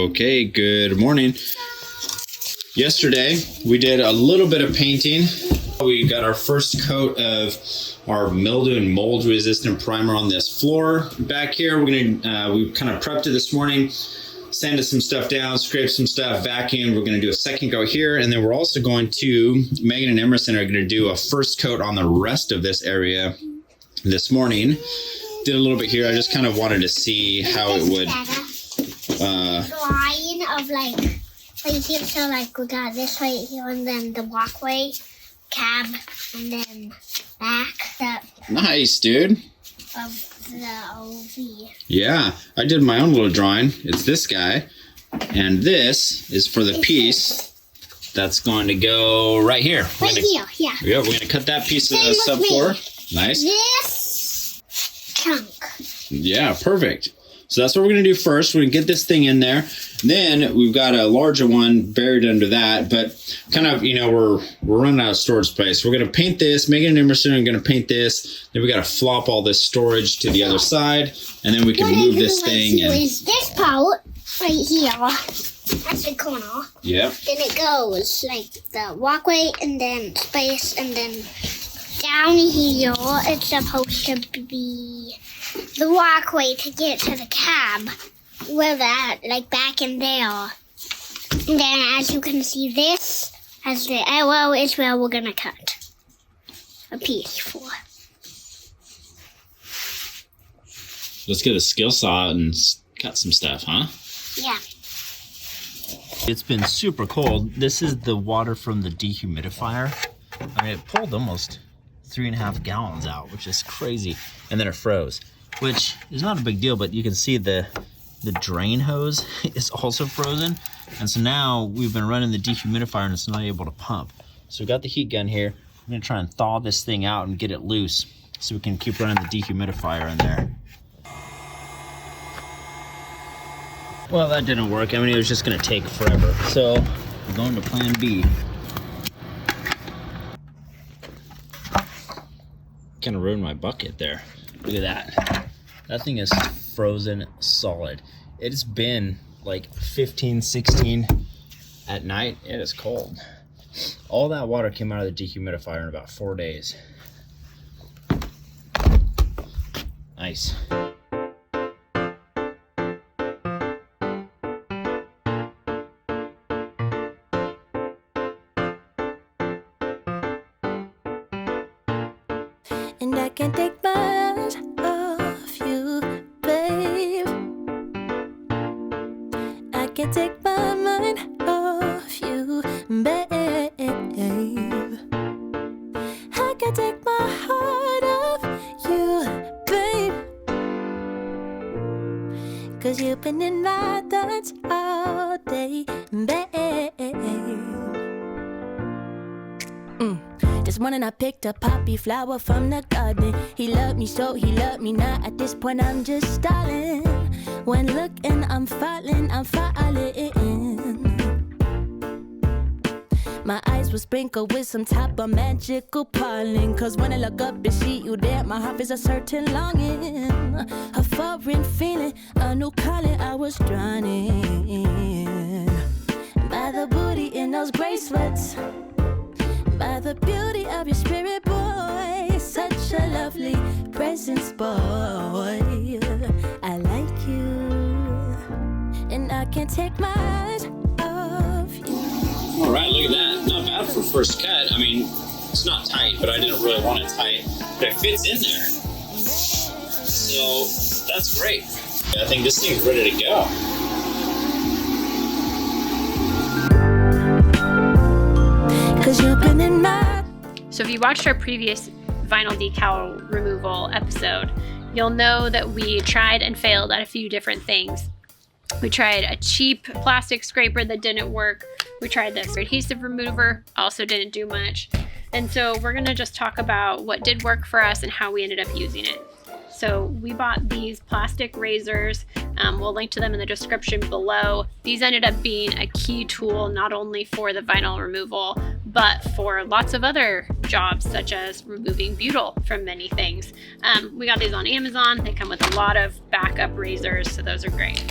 Okay, good morning. Yesterday, we did a little bit of painting. We got our first coat of our mildew and mold resistant primer on this floor. Back here, we kind of prepped it this morning, sanded some stuff down, scraped some stuff, vacuumed. We're gonna do a second coat here, and then we're also going to, Megan and Emerson are gonna do a first coat on the rest of this area this morning. Did a little bit here. I just kind of wanted to see how it would. Line of like here, so like we got this right here, and then the walkway, cab, and then back that Nice, dude. of the OV. Yeah, I did my own little drawing. It's this guy, and this is for the piece that's going to go right here. Right here, yeah. Yeah, we're gonna cut that piece of the Same with subfloor. Nice. This chunk. Yeah, perfect. So that's what we're gonna do first. We're gonna get this thing in there. Then we've got a larger one buried under that, but kind of, you know, we're running out of storage space. We're gonna paint this. Megan and Emerson are gonna paint this. Then we gotta flop all this storage to the other side, and then we can move this thing. And is this part right here. That's the corner. Yep. Then it goes like the walkway, and then space, and then down here it's supposed to be the walkway to get to the cab. Where that, like back in there. And then as you can see, this as the arrow is where we're gonna cut a piece for. Let's get a skill saw and cut some stuff, huh? Yeah. It's been super cold. This is the water from the dehumidifier. I mean, it pulled almost 3.5 gallons out, which is crazy. And then it froze, which is not a big deal, but you can see the drain hose is also frozen. And so now we've been running the dehumidifier and it's not able to pump. So we got the heat gun here. I'm gonna try and thaw this thing out and get it loose so we can keep running the dehumidifier in there. Well, that didn't work. I mean, it was just gonna take forever. So we're going to plan B. Kind of ruined my bucket there. Look at that. That thing is frozen solid. It's been like 15, 16 at night. It is cold. All that water came out of the dehumidifier in about 4 days. Nice. And I can't take my eyes off you, babe. I can't take my mind off you, babe. I can't take my heart off you, babe. 'Cause you've been in my thoughts all day, babe. This morning I picked a poppy flower from the garden. He loved me so, he loved me not. At this point I'm just stalling. When looking, I'm falling, I'm falling. My eyes were sprinkled with some type of magical pollen. 'Cause when I look up and see you there, my heart is a certain longing. A foreign feeling, a new calling, I was drowning. By the booty in those gray sweats, by the beauty of your spirit, boy. Such a lovely presence, boy. I like you, and I can't take my eyes off you. All right, look at that. Not bad for first cut. I mean, it's not tight, but I didn't really want it tight. But it fits in there. So that's great. I think this thing's ready to go. So if you watched our previous vinyl decal removal episode, you'll know that we tried and failed at a few different things. We tried a cheap plastic scraper that didn't work. We tried this adhesive remover, also didn't do much. And so we're gonna just talk about what did work for us and how we ended up using it. So we bought these plastic razors. We'll link to them in the description below. These ended up being a key tool not only for the vinyl removal, but for lots of other jobs, such as removing butyl from many things. We got these on Amazon. They come with a lot of backup razors, so those are great.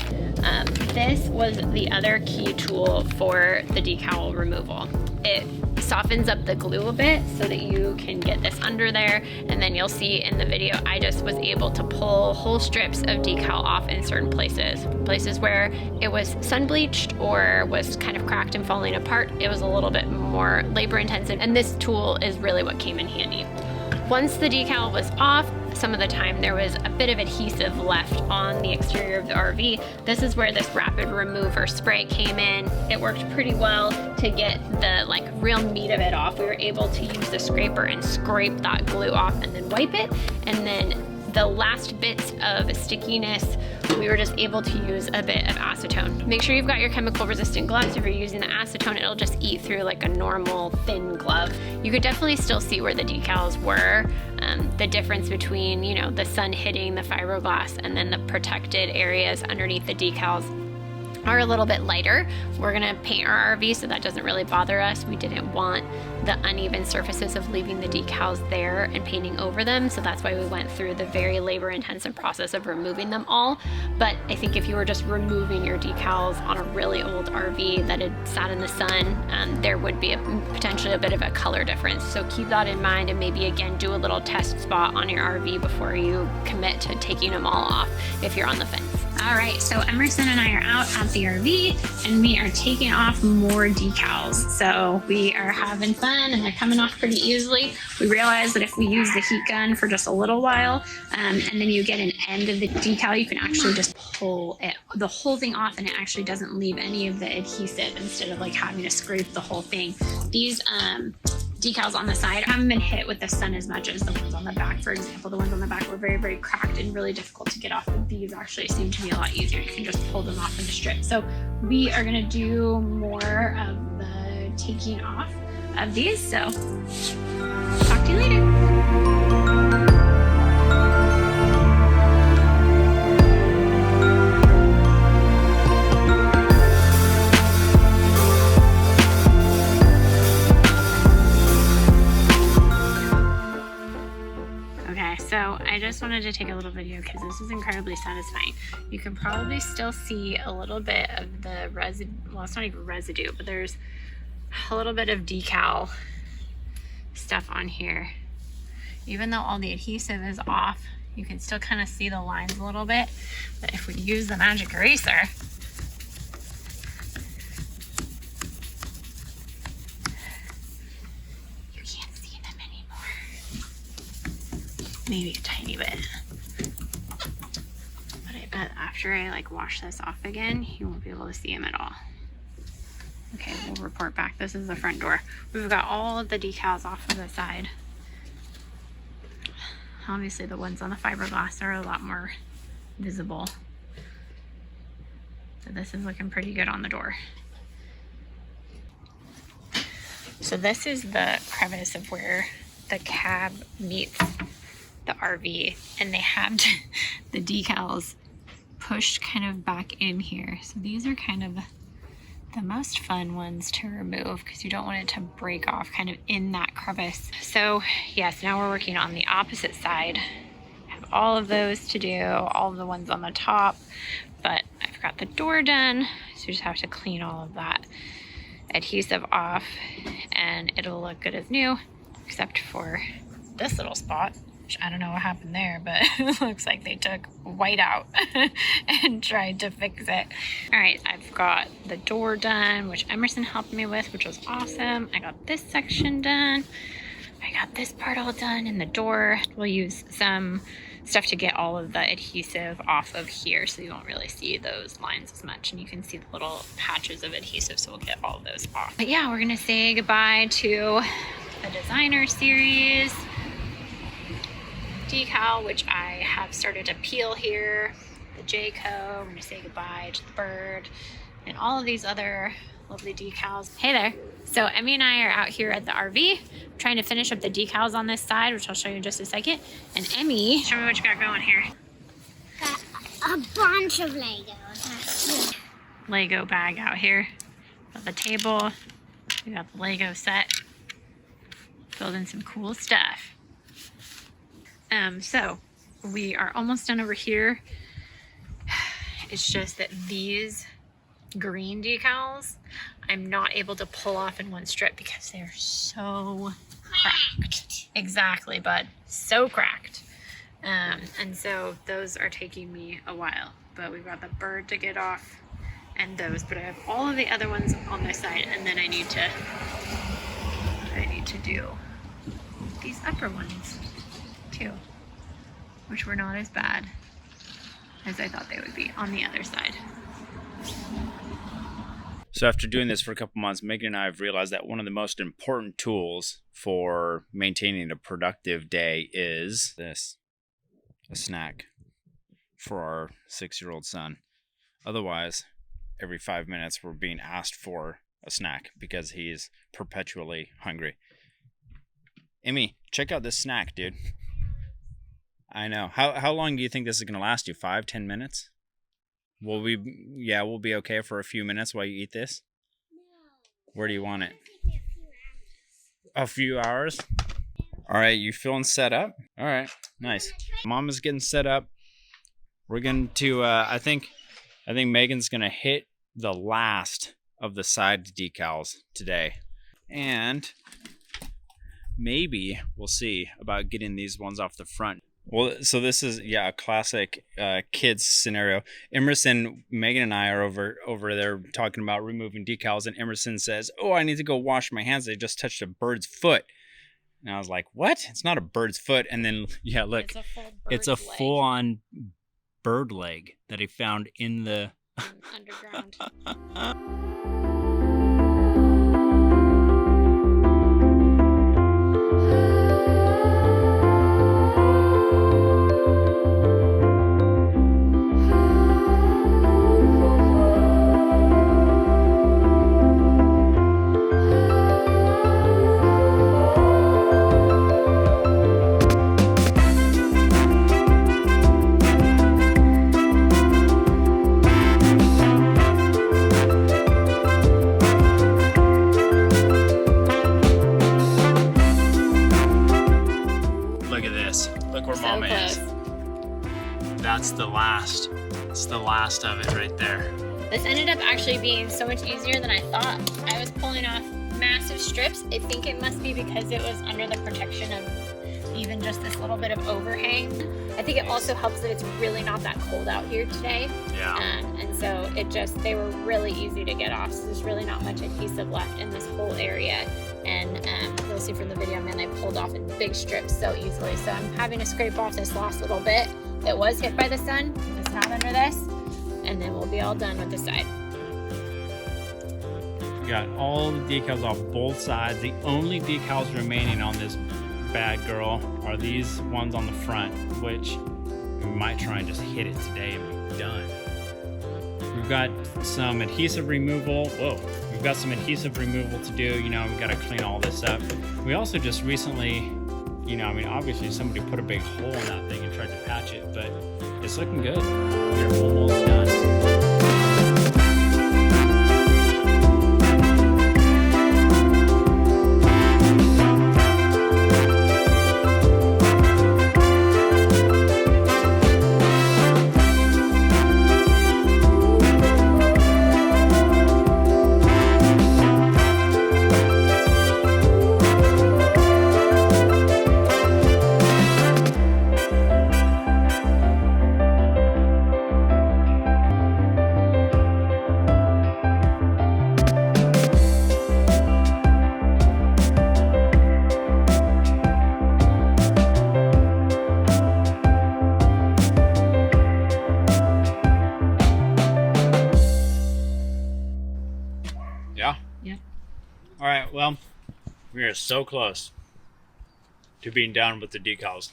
This was the other key tool for the decal removal. It softens up the glue a bit so that you can get this under there, and then you'll see in the video I just was able to pull whole strips of decal off in certain places where it was sun bleached or was kind of cracked and falling apart. It was a little bit more labor intensive, and this tool is really what came in handy. Once the decal was off, some of the time there was a bit of adhesive left on the exterior of the RV. This is where this rapid remover spray came in. It worked pretty well to get the real meat of it off. We were able to use the scraper and scrape that glue off and then wipe it. And then the last bits of stickiness, we were just able to use a bit of acetone. Make sure you've got your chemical resistant gloves. If you're using the acetone, it'll just eat through like a normal thin glove. You could definitely still see where the decals were. The difference between, you know, the sun hitting the fiberglass and then the protected areas underneath the decals are a little bit lighter. We're gonna paint our RV so that doesn't really bother us. We didn't want the uneven surfaces of leaving the decals there and painting over them, so that's why we went through the very labor intensive process of removing them all. But I think if you were just removing your decals on a really old RV that had sat in the sun, there would be potentially a bit of a color difference. So keep that in mind, and maybe again do a little test spot on your RV before you commit to taking them all off if you're on the fence. All right, so Emerson and I are out at the RV and we are taking off more decals. So we are having fun and they're coming off pretty easily. We realized that if we use the heat gun for just a little while and then you get an end of the decal, you can actually just pull it, the whole thing off, and it actually doesn't leave any of the adhesive instead of like having to scrape the whole thing. These decals on the side haven't been hit with the sun as much as the ones on the back. For example, the ones on the back were very, very cracked and really difficult to get off. These actually seem to be a lot easier. You can just pull them off into strips. So we are gonna do more of the taking off of these. So talk to you later. So I just wanted to take a little video because this is incredibly satisfying. You can probably still see a little bit of the residue, well, it's not even residue, but there's a little bit of decal stuff on here. Even though all the adhesive is off, you can still kind of see the lines a little bit. But if we use the magic eraser, maybe a tiny bit, but I bet after I like wash this off again, you won't be able to see them at all. Okay, we'll report back. This is the front door. We've got all of the decals off of the side. Obviously the ones on the fiberglass are a lot more visible. So this is looking pretty good on the door. So this is the crevice of where the cab meets the RV, and they have the decals pushed kind of back in here. So these are kind of the most fun ones to remove because you don't want it to break off kind of in that crevice. So yes, now we're working on the opposite side. I have all of those to do, all of the ones on the top, but I've got the door done, so you just have to clean all of that adhesive off and it'll look good as new, except for this little spot. I don't know what happened there, but it looks like they took white out and tried to fix it. All right, I've got the door done, which Emerson helped me with, which was awesome. I got this section done. I got this part all done, and the door, we'll use some stuff to get all of the adhesive off of here so you won't really see those lines as much, and you can see the little patches of adhesive, so we'll get all of those off. But yeah, we're gonna say goodbye to the designer series decal, which I have started to peel here, the Jayco. We're gonna say goodbye to the bird and all of these other lovely decals. Hey there. So Emmy and I are out here at the RV trying to finish up the decals on this side, which I'll show you in just a second. And Emmy, show me what you got going here. Got a bunch of Legos. Lego bag out here. Got the table. We got the Lego set. Building some cool stuff. So we are almost done over here. It's just that these green decals, I'm not able to pull off in one strip because they're so cracked. Exactly, bud. So cracked. And so those are taking me a while. But we've got the bird to get off and those. But I have all of the other ones on this side, and then I need to do these upper ones too, which were not as bad as I thought they would be on the other side. So after doing this for a couple months, Megan and I have realized that one of the most important tools for maintaining a productive day is this, a snack for our 6-year-old son. Otherwise, every 5 minutes we're being asked for a snack because he's perpetually hungry. Emmy, check out this snack, dude. I know. How long do you think this is going to last you? 5-10 minutes? We'll be okay for a few minutes while you eat this? No. Where do you want it? A few hours? All right, you feeling set up? All right, nice. Mama's getting set up. We're going to, I think Megan's going to hit the last of the side decals today. And maybe we'll see about getting these ones off the front. Well, so this is, a classic kids scenario. Emerson, Megan and I are over there talking about removing decals, and Emerson says, "Oh, I need to go wash my hands. I just touched a bird's foot." And I was like, "What? It's not a bird's foot." And then, look, it's a full-on bird leg that he found in the underground. That's the last. It's the last of it right there. This ended up actually being so much easier than I thought. I was pulling off massive strips. I think it must be because it was under the protection of even just this little bit of overhang. I think it also helps that it's really not that cold out here today. Yeah. And so they were really easy to get off. So there's really not much adhesive left in this whole area. And you'll see from the video, man, I pulled off in big strips so easily. So I'm having to scrape off this last little bit that was hit by the sun. Just not under this. And then we'll be all done with the side. Got all the decals off both sides. The only decals remaining on this bad girl are these ones on the front, which we might try and just hit it today and be done. We've got some adhesive removal. We've got some adhesive removal to do. We've got to clean all this up. We also just recently, obviously somebody put a big hole in that thing and tried to patch it, but it's looking good. We're almost done. All right, well, we are so close to being done with the decals.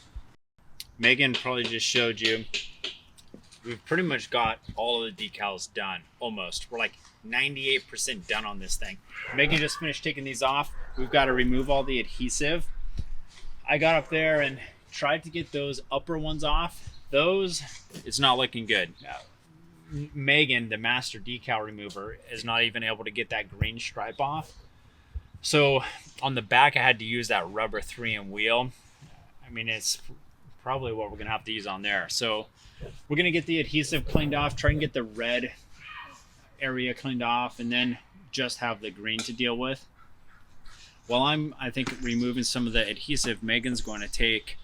Megan probably just showed you, we've pretty much got all of the decals done, almost. We're like 98% done on this thing. Megan just finished taking these off. We've got to remove all the adhesive. I got up there and tried to get those upper ones off. Those, it's not looking good. Megan, the master decal remover, is not even able to get that green stripe off. So on the back, I had to use that rubber 3M wheel. It's probably what we're gonna have to use on there. So we're gonna get the adhesive cleaned off, try and get the red area cleaned off, and then just have the green to deal with. While I think removing some of the adhesive, Megan's going to take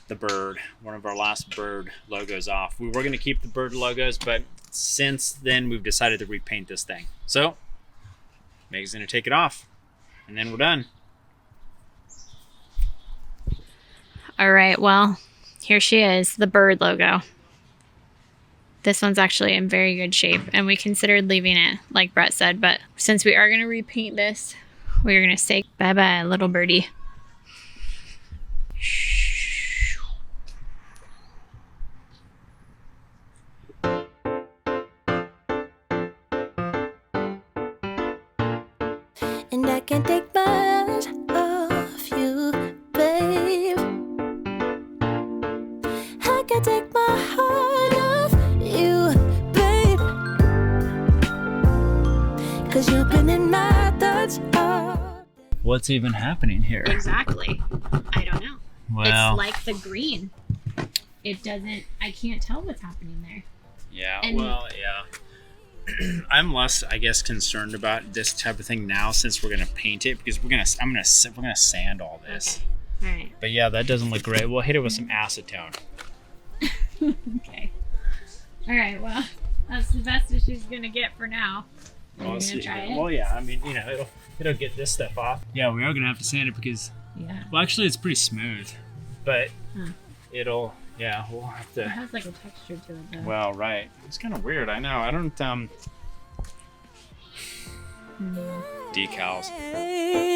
the bird, one of our last bird logos off. We were going to keep the bird logos, but since then we've decided to repaint this thing. So Megan's going to take it off, and then we're done. All right, well, here she is, the bird logo. This one's actually in very good shape, and we considered leaving it, like Brett said, but since we are going to repaint this, we're going to say bye-bye, little birdie. And I can't take my eyes off you, babe. I can't take my heart off you, babe. 'Cause you've been in my thoughts all. What's even happening here? Exactly. I don't know. Well, It's like the green. It doesn't, I can't tell what's happening there. yeah, and- well, yeah. I'm less, I guess, concerned about this type of thing now since we're gonna paint it, because we're gonna sand all this. Okay. All right. But yeah, that doesn't look great. We'll hit it with some acetone. Okay. All right. Well, that's the best that she's gonna get for now. Are you We'll gonna see. try it? Well, yeah. I mean, you know, it'll get this stuff off. Yeah, we are gonna have to sand it because, Yeah. well, actually, it's pretty smooth, but Huh. it'll. Yeah, we'll have It to. has like a texture to it though. Well, right. It's kind of weird. I know. I don't. Decals. Hey.